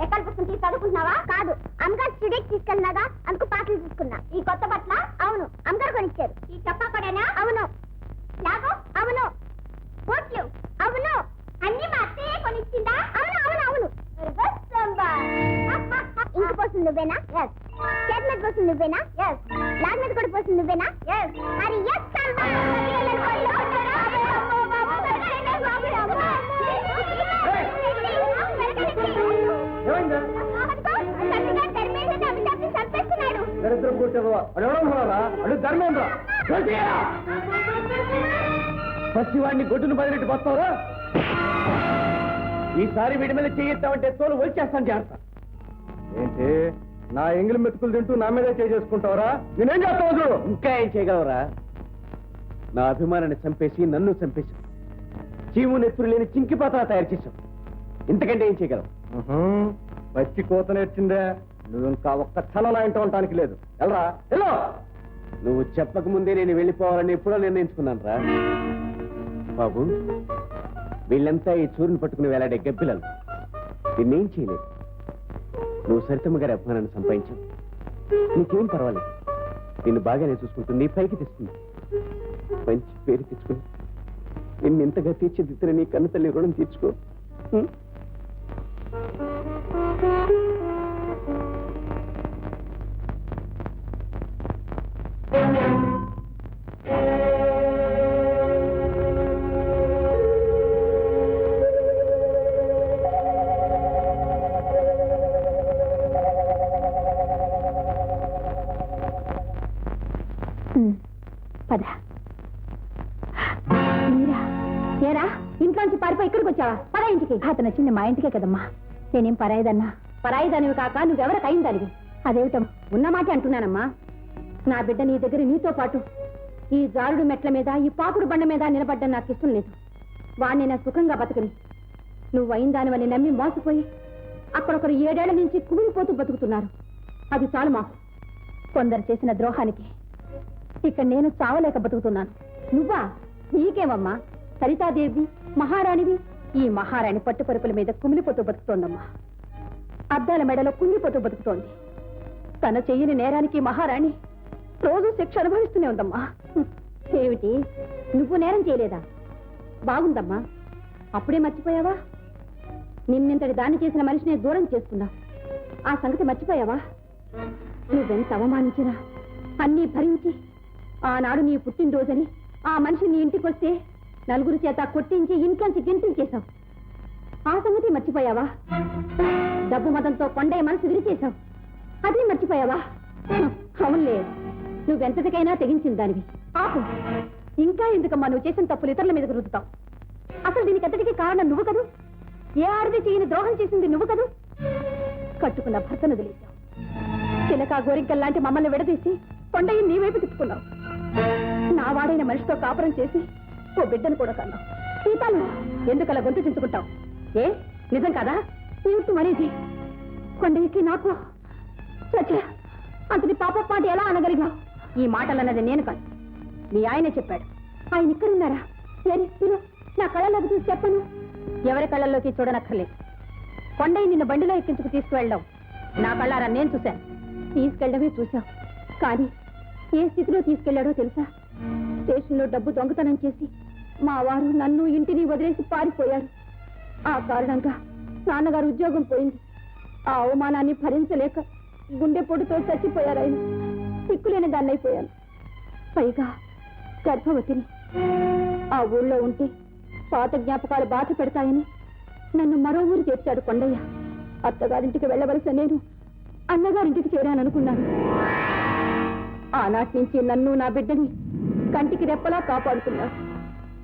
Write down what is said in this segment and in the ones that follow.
ఎక్కడ పుస్తకం చదువుకుంటున్నావా? కాదు, అమ్మగారు స్టూడియోకి తీసుకెళ్ళినాగా, అందుకు పాటలు తీసుకున్నా. ఈ కొత్త బట్టల? అవును, అమ్మగారు కొనిచ్చారు. ఈ చెప్పా కూడానా? అవును. లాగో? అవును. బోట్లు? అవును. అన్ని మా అత్తయ్యే కొనిచ్చిందా? అవును అవును అవును. ఇంక పోతుంది నువ్వేనా? ఎస్. చేతి మీద పోతుంది నువ్వేనా? ఎస్. లాగ్ మీద కూడా పోతుంది నువ్వేనా? ఎస్. మరి ఎస్ పసివాడిని గొడ్డును బదిలిట్టు పోతావా? ఈసారి వీడి మీద చేయిస్తామంటే తోలు వచ్చేస్తాను చేస్తా. ఏంటి నా ఎంగిలి మెతుకులు తింటూ నా మీదే చేసుకుంటావరా? నేనేం చేస్తావు చూడు. ఇంకా ఏం చేయగలవరా? నా అభిమానాన్ని చంపేసి నన్ను చంపేశావు. చీము నెత్తురు లేని చింకిపాత్ర తయారు చేశావు. ఇంతకంటే ఏం చేయగలవు? పచ్చి కోత నేర్చిందే. నువ్వు ఇంకా ఒక్క క్షణం నా ఇంట ఉండటానికి లేదు. వెళ్ళరా వెళ్ళు. నువ్వు చెప్పక ముందే నేను వెళ్ళిపోవాలని ఎప్పుడో నిర్ణయించుకున్నాను రా బాబు. వీళ్ళంతా ఈ చూరుని పట్టుకుని వేలాడే గబ్బిలలు. నిన్నేం చేయలేదు. నువ్వు సరితమ్మ గారి అభిమానాన్ని సంపాదించావు. నీకేం పర్వాలేదు. నిన్ను బాగానే చూసుకుంటుంది, పైకి తెస్తుంది. మంచి పేరు తెచ్చుకుని నిన్ను ఎంతగా తీర్చిదిద్దిన నీ కన్ను తల్లి రుణం తీర్చుకో. ఏరా, ఇంట్లోంచి పారిపోయి ఇక్కడికి వచ్చావా? పరా ఇంటికి. అతను వచ్చింది మా ఇంటికే కదమ్మా. నేనేం పరాయిదన్నా? పరాయిదానివి కాక నువ్వెవరికి అయిందానివి? అదేమిటమ్మా, ఉన్నమాటే అంటున్నానమ్మా. నా బిడ్డ నీ దగ్గర నీతో పాటు ఈ జారుడు మెట్ల మీద, ఈ పాకుడు బండ మీద నిలబడ్డం నాకు ఇష్టం లేదు. వాణ్ణి నా సుఖంగా బతకని నువ్వు అయిందానివని నమ్మి మోసపోయి అక్కడొకరు 7 ఏళ్ల నుంచి కుమిలిపోతూ బతుకుతున్నారు. అది చాలు మాకు. కొందరు చేసిన ద్రోహానికి ఇక్కడ నేను చావలేక బతుకుతున్నాను. నువ్వా? నీకేమమ్మా? సరితాదేవి మహారాణివి. ఈ మహారాణి పట్టుపరుపుల మీద కుమిలిపోతూ బతుకుతోందమ్మా. అద్దాల మెడలో కుంగిపోతూ బతుకుతోంది. తన చెయ్యని నేరానికి మహారాణి రోజు శిక్ష అనుభవిస్తూనే ఉందమ్మా. ఏమిటి, నువ్వు నేరం చేయలేదా? బాగుందమ్మా. అప్పుడే మర్చిపోయావా? నిన్నెంతటి దాన్ని చేసిన మనిషిని దూరం చేసుకున్నావు. ఆ సంగతి మర్చిపోయావా? నువ్వెంత అవమానించినా అన్నీ భరించి ఆనాడు నీ పుట్టినరోజని ఆ మనిషి నీ ఇంటికి వస్తే నలుగురు చేత కొట్టించి ఇంట్లోంచి గెంటించేశావు. ఆ సంగతి మర్చిపోయావా? డబ్బు మతంతో కొండయ్య మనసు విరిచేశావు. అది మర్చిపోయావా? అవునులే, నువ్వెంతటికైనా తెగించిన దానివి. ఆపు. ఇంకా ఎందుకమ్మా నువ్వు చేసిన తప్పులు ఇతరుల మీద రుద్దుతావు? అసలు దీనికి ఎంతటికీ కారణం నువ్వు కదూ. ఏ ఆడది చేయని ద్రోహం చేసింది నువ్వు కదూ. కట్టుకున్న భర్తను వదిలేశావు. చిలక గోరింకల్లాంటి మమ్మల్ని విడదీసి కొండయ్య నీ వైపు తిప్పుకున్నావు. నా వాడైన మనిషితో కాపురం చేసి ఓ బిడ్డను కూడా కన్నావు. సీతాలు ఎందుకలా గొంతు చించుకుంటావు? ఏ నిజం కాదా? ఏమిటి మరేది? కొండయ్యకి నాకు అంతటి పాప మాట ఎలా అనగలిగావు? ఈ మాటలన్నది నేను కాదు, మీ ఆయనే చెప్పాడు. ఆయన ఇక్కడున్నారా? నా కళ్ళలోకి చూసి చెప్పను. ఎవరి కళ్ళల్లోకి చూడనక్కర్లేదు. కొండయ్య నిన్ను బండిలో ఎక్కించుకు తీసుకువెళ్ళడం నా కళ్ళారా నేను చూశాను. తీసుకెళ్ళడమే చూశావు, కానీ ఏ స్థితిలో తీసుకెళ్లాడో తెలుసా? స్టేషన్లో డబ్బు దొంగతనం చేసి మా వారు నన్ను ఇంటిని వదిలేసి పారిపోయారు. ఆ కారణంగా నాన్నగారు ఉద్యోగం పోయింది. ఆ అవమానాన్ని భరించలేక గుండెపోటుతో చచ్చిపోయారు. ఆయన సిక్కులేని దాన్ని అయిపోయాను. పైగా గర్భవతిని. ఆ ఊళ్ళో ఉంటే పాత జ్ఞాపకాలు బాధ పెడతాయని నన్ను మరో ఊరు చేర్చాడు కొండయ్య. అత్తగారింటికి వెళ్ళవలసిన నేను అన్నగారింటికి చేరాననుకున్నాను. ఆనాటి నుంచి నన్ను నా బిడ్డని కంటికి రెప్పలా కాపాడుకున్నాడు.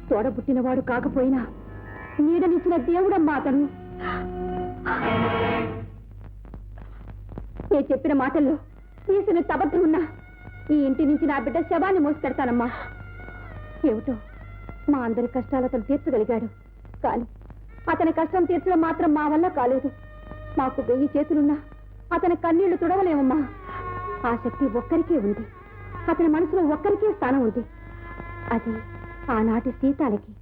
తోడబుట్టినవాడు కాకపోయినా నీడనిచ్చిన దేవుడమ్మా అతను. నేను చెప్పిన మాటల్లో తీసిన అబద్ధం ఉన్నా ఈ ఇంటి నుంచి నా బిడ్డ శవాన్ని మోసి పెడతానమ్మా. ఏమిటో మా అందరి కష్టాలు అతను తీర్చగలిగాడు, కానీ అతని కష్టం తీర్చడం మాత్రం మా వల్ల కాలేదు. మాకు 1000 చేతులున్నా అతని కన్నీళ్లు తుడవలేమమ్మా. ఆ శక్తి ఒక్కరికే ఉంది. అతని మనసులో ఒక్కరికే స్థానం ఉంది. అది ఆనాటి సీతాలకి.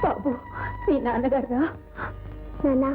బాబు, మీ నాన్నగారా? నాన్న,